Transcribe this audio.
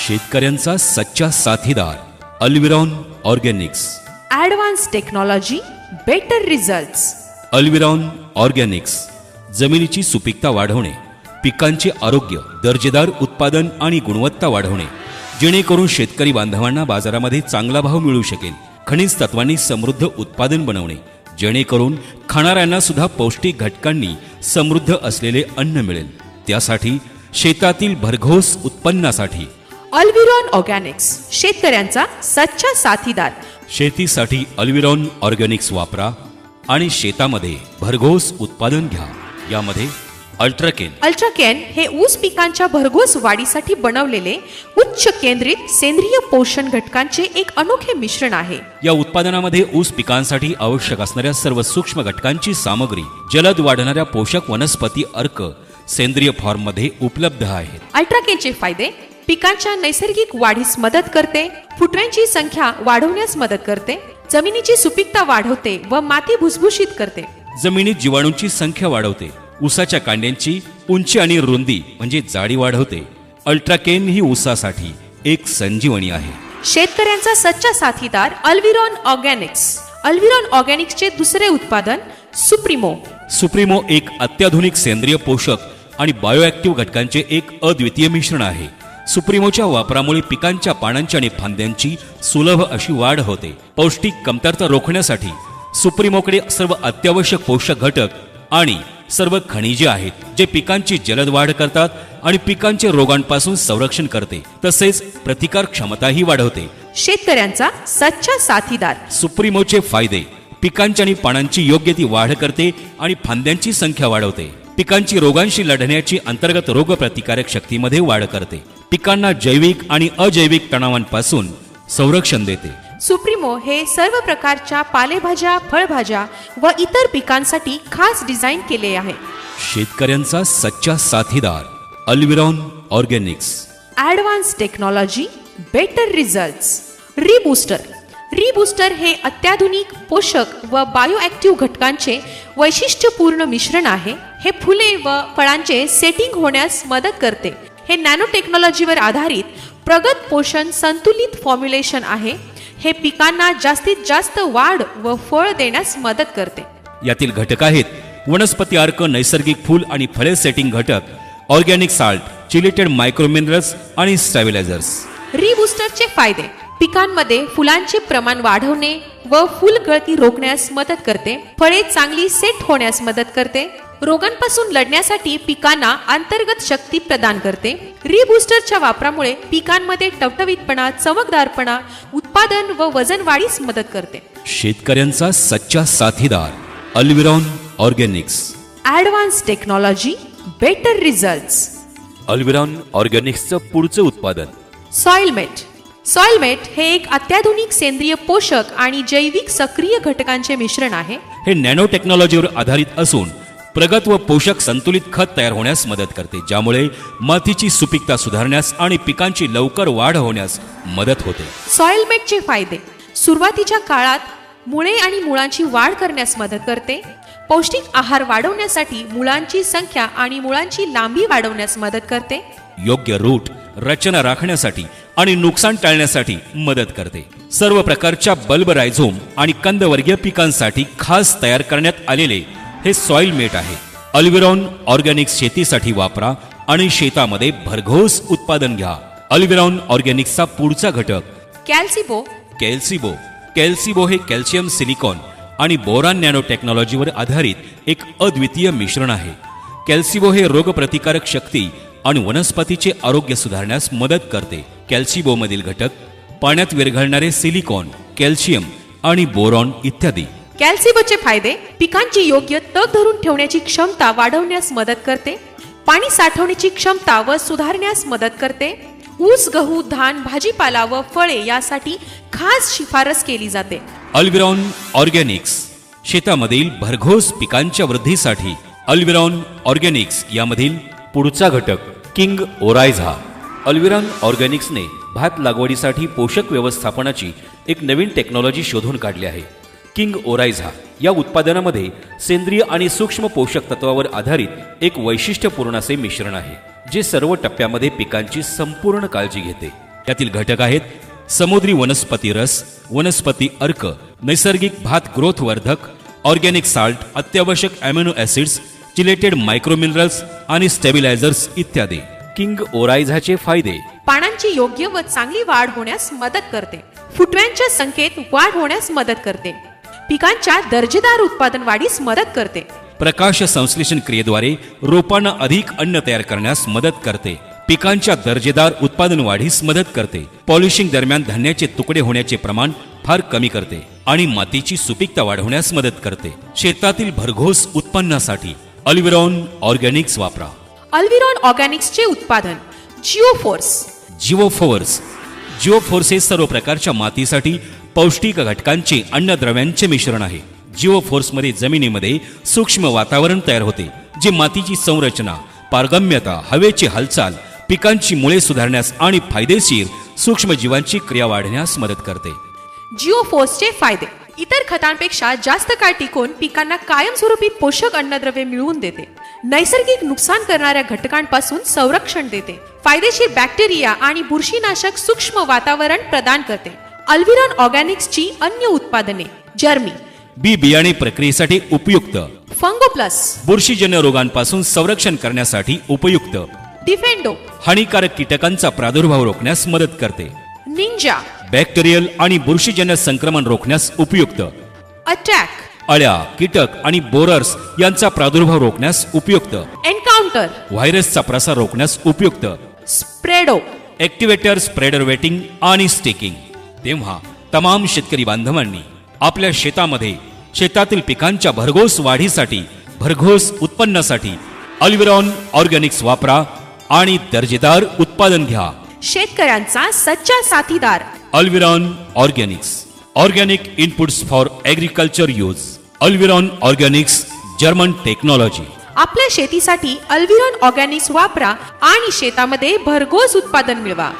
शेतकऱ्यांचा सच्चा साथीदार Alviron organics. Advance technology, better results. Alviron organics जमिनीची सुपीकता वाढवणे, पिकांचे आरोग्य, दर्जेदार उत्पादन आणि गुणवत्ता वाढवणे, जेणेकरून शेतकरी बांधवांना बाजारामध्ये चांगला भाव मिळू शकेल. खनिज तत्वांनी समृद्ध उत्पादन बनवणे, जेणेकरून खाणाऱ्यांना सुद्धा पौष्टिक घटकांनी समृद्ध असलेले अन्न मिळेल. त्यासाठी शेतातील भरघोस उत्पन्नासाठी अल्विरॉन ऑर्गॅनिक्स शेतकऱ्यांचा सच्चा साथीदार. शेतीसाठी अल्विरॉन ऑर्गॅनिक्स वापरा आणि शेतामध्ये भरघोस उत्पादन घ्या. यामध्ये अल्ट्राकेन हे ऊस पिकांच्या भरघोस वाढीसाठी बनवलेले उच्च केंद्रित सेंद्रिय पोषण घटकांचे एक अनोखे मिश्रण आहे. या उत्पादनामध्ये ऊस पिकांसाठी आवश्यक असणाऱ्या सर्व सूक्ष्म घटकांची सामग्री जलद वाढणाऱ्या पोषक वनस्पती अर्क सेंद्रिय फॉर्म मध्ये उपलब्ध आहेत. अल्ट्राकेनचे फायदे: पिकांच्या नैसर्गिक वाढीस मदत करते, फुटव्यांची संख्या वाढवण्यास मदत करते, जमिनीची सुपीकता वाढवते व माती भुसभुशीत करते, जमिनीत जीवाणूंची संख्या वाढवते, ऊसाच्या कांड्यांची उंची आणि रुंदी म्हणजे जाडी वाढवते. अल्ट्राकेन ही ऊसासाठी एक संजीवनी आहे. शेतकऱ्यांचा सच्चा साथीदार अल्विरॉन ऑर्गॅनिक्स. अल्विरॉन ऑर्गॅनिक्सचे दुसरे उत्पादन सुप्रीमो. सुप्रीमो एक अत्याधुनिक सेंद्रिय पोषक आणि बायोऍक्टिव्ह घटकांचे एक अद्वितीय मिश्रण आहे. सुप्रीमोच्या वापरामुळे पिकांच्या पानांची आणि फांद्यांची सुलभ अशी वाढ होते. पौष्टिक कमतरता रोखण्यासाठी सुप्रीमोकडे सर्व अत्यावश्यक पोषक घटक आणि सर्व खनिजे आहेत, जे पिकांची जलद वाढ करतात आणि पिकांचे रोगांपासून संरक्षण करते, तसेच प्रतिकार क्षमताही वाढवते. शेतकऱ्यांचा सच्चा साथीदार. सुप्रीमोचे फायदे: पिकांची आणि पानांची योग्य ती वाढ करते आणि फांद्यांची संख्या वाढवते, पिकांची रोगांशी लढण्याची अंतर्गत रोगप्रतिकारक शक्तीमध्ये वाढ करते, पिकांना जैविक आणि अजैविक तणावांपासून संरक्षण देते. सुप्रीमो हे सर्व प्रकारच्या पालेभाज्या, फळभाज्या व इतर पिकांसाठी खास डिझाईन केले आहे. शेतकऱ्यांचा सच्चा साथीदार Alviron organics. Advance technology, better results. Rebooster हे अत्याधुनिक पोषक व बायोऍक्टिव्ह घटकांचे वैशिष्ट्यपूर्ण मिश्रण आहे. हे फुले व फळांचे सेटिंग होण्यास मदत करते. हे नॅनो टेक्नॉलॉजीवर आधारित प्रगत पोषण संतुलित फॉर्म्युलेशन आहे. हे पिकांना जास्तीत जास्त वाढ व फळ देण्यास मदत करते. यातील घटक आहेत वनस्पती अर्क, नैसर्गिक फूल आणि फळे सेटिंग घटक, organic salt, chelated micro minerals आणि स्टॅबिलायझर्स. रीबूस्टरचे फायदे: पिकांमध्ये फुलांचे प्रमाण वाढवणे व फुल गळती रोखण्यास मदत करते, फळे चांगली सेट होण्यास मदत करते, रोगांपासून लढण्यासाठी पिकांना अंतर्गत शक्ती प्रदान करते. रीबूस्टरच्या वापरामुळे पिकांमध्ये टवटवीतपणा, चमकदारपणा, उत्पादन व वजन वाढीस मदत करते. शेतकऱ्यांचा सच्चा साथीदार Alviron organics. Advance technology, better results. Alviron ऑर्गॅनिक्सचं पुढचं उत्पादन सॉइलमेट हे एक अत्याधुनिक सेंद्रिय पोषक आणि जैविक सक्रिय घटकांचे मिश्रण आहे. हे नॅनो टेक्नॉलॉजीवर आधारित असून प्रगत व पोषक संतुलित खत तयार होण्यास मदत करते, ज्यामुळे मातीची सुपीकता सुधारण्यास आणि पिकांची लवकर वाढ होण्यास मदत होते. सॉइलमेटचे फायदे: सुरुवातीच्या काळात मुळे आणि मुळांची वाढ करण्यास मदत करते, पौष्टिक आहार वाढवण्यासाठी मुळांची संख्या आणि मुळांची लांबी वाढवण्यास मदत करते, योग्य रूट रचना राखण्यासाठी आणि नुकसान टाळण्यासाठी मदत करते. सर्व प्रकारच्या बल्ब, रायझोम आणि कंदवर्गीय पिकांसाठी खास तयार करण्यात आलेले हे सॉइल मेट आहे. अल्विरॉन ऑर्गॅनिक्स शेतीसाठी वापरा आणि शेतामध्ये भरघोस उत्पादन घ्या. अल्विरॉन ऑर्गॅनिक्सचा पुढचा घटक कॅल्सिबो हे कॅल्शियम, सिलिकॉन आणि बोरान नॅनो टेक्नॉलॉजीवर आधारित एक अद्वितीय मिश्रण आहे. कॅल्सिबो हे रोगप्रतिकारक शक्ती आणि वनस्पतीचे आरोग्य सुधारण्यास मदत करते. कॅल्सिबो मधील घटक पाण्यात विरघळणारे सिलिकॉन, कॅल्शियम आणि बोरॉन इत्यादी. कॅल्सिबोचे फायदे: पिकांची योग्य तग धरून ठेवण्याची क्षमता वाढवण्यास मदत करते, पाणी साठवण्याची क्षमता व सुधारण्यास मदत करते, ऊस, गहू, धान, भाजीपाला व फळे यासाठी खास शिफारस केली जाते. अल्विरॉन ऑर्गॅनिक्स शेतामधील भरघोस पिकांच्या वृद्धीसाठी. अल्विरॉन ऑर्गॅनिक्स यामधील पुढचा घटक किंग ओरायझा. अल्विरॉन ऑर्गॅनिक्सने भात लागवडीसाठी पोषक व्यवस्थापनाची एक नवीन टेक्नॉलॉजी शोधून काढली आहे. किंग ओरायझा या उत्पादनामध्ये सेंद्रिय आणि सूक्ष्म पोषक तत्वावर आधारित एक वैशिष्ट्यपूर्ण असे मिश्रण आहे, जे सर्व टप्प्यामध्ये पिकांची संपूर्ण काळजी घेते. यातील घटक आहेत समुद्री वनस्पती रस, वनस्पती अर्क, नैसर्गिक भात ग्रोथ वर्धक, ऑर्गॅनिक साल्ट, अत्यावश्यक अॅमिनो ऍसिड्स, चिलेटेड मायक्रोमिनरल्स आणि स्टेबिलायझर्स इत्यादी. किंग ओरायझाचे फायदे. पानांची योग्य व चांगली वाढ होण्यास मदत करते. फुटव्यांच्या संख्येत वाढ होण्यास मदत करते. पिकांच्या दर्जेदार उत्पादन वाढीस मदत करते. प्रकाश संश्लेषण क्रियेद्वारे रोपांना अधिक अन्न तयार करण्यास मदत करते. पिकांच्या दर्जेदार उत्पादन वाढीस मदत करते. पॉलिशिंग दरम्यान धान्याचे तुकडे होण्याचे प्रमाण फार कमी करते आणि मातीची सुपीकता वाढवण्यास मदत करते. शेतातील भरघोस उत्पन्नासाठी अल्विरॉन ऑर्गॅनिक्स वापरा. अल्विरॉन ऑर्गॅनिक्सचे उत्पादन जिओफोर्स. जिओफोर्स हे सर्व प्रकारच्या मातीसाठी पौष्टिक घटकांचे अन्नद्रव्यांचे मिश्रण आहे. जिओफोर्समध्ये जमिनीमध्ये सूक्ष्म वातावरण तयार होते, जे मातीची संरचना, पारगम्यता, हवेची हालचाल, पिकांची मुळे सुधारण्यास आणि फायदेशीर सूक्ष्मजीवांची क्रिया वाढण्यास मदत करते. जिओफोर्सचे फायदे. इतर खतांपेक्षा जास्त काळ टिकून पिकांना कायमस्वरूपी पोषक अन्नद्रव्ये मिळवून देते. नैसर्गिक नुकसान करणाऱ्या घटकांपासून संरक्षण देते. फायदेशीर बॅक्टेरिया आणि बुरशीनाशक सूक्ष्म वातावरण प्रदान करते. अल्विरॉन ऑर्गॅनिक्सची अन्य उत्पादने. जर्मी, बी बियाणे प्रक्रियेसाठी उपयुक्त. फंगोप्लस, बुरशीजन्य रोगांपासून संरक्षण करण्यासाठी उपयुक्त. डिफेंडो, हानिकारक कीटकांचा प्रादुर्भाव रोखण्यास मदत करते. निंजा, बॅक्टेरियल आणि बुरशीजन्य संक्रमण रोखण्यास उपयुक्त. अटॅक, अळ्या, कीटक आणि बोरर्स यांचा प्रादुर्भाव रोखण्यास उपयुक्त. एन्काउंटर, व्हायरसचा प्रसार रोखण्यास उपयुक्त. स्प्रेडो, ऍक्टिव्हेटर, स्प्रेडर वेटिंग आणि स्टेकिंग. तेव्हा तमाम शेतकरी बांधवांनी आपल्या शेतातील पिकांच्या भरघोस वाढीसाठी, भरघोस उत्पन्नासाठी अल्विरॉन ऑर्गॅनिक्स वापरा आणि दर्जेदार उत्पादन घ्या. शेतकऱ्यांचा सच्चा साथीदार. Alviron organics, organic inputs for agriculture use. Alviron organics, German technology. आपल्या शेतीसाठी अल्विरॉन ऑर्गॅनिक्स वापरा आणि शेतामध्ये भरघोस उत्पादन मिळवा.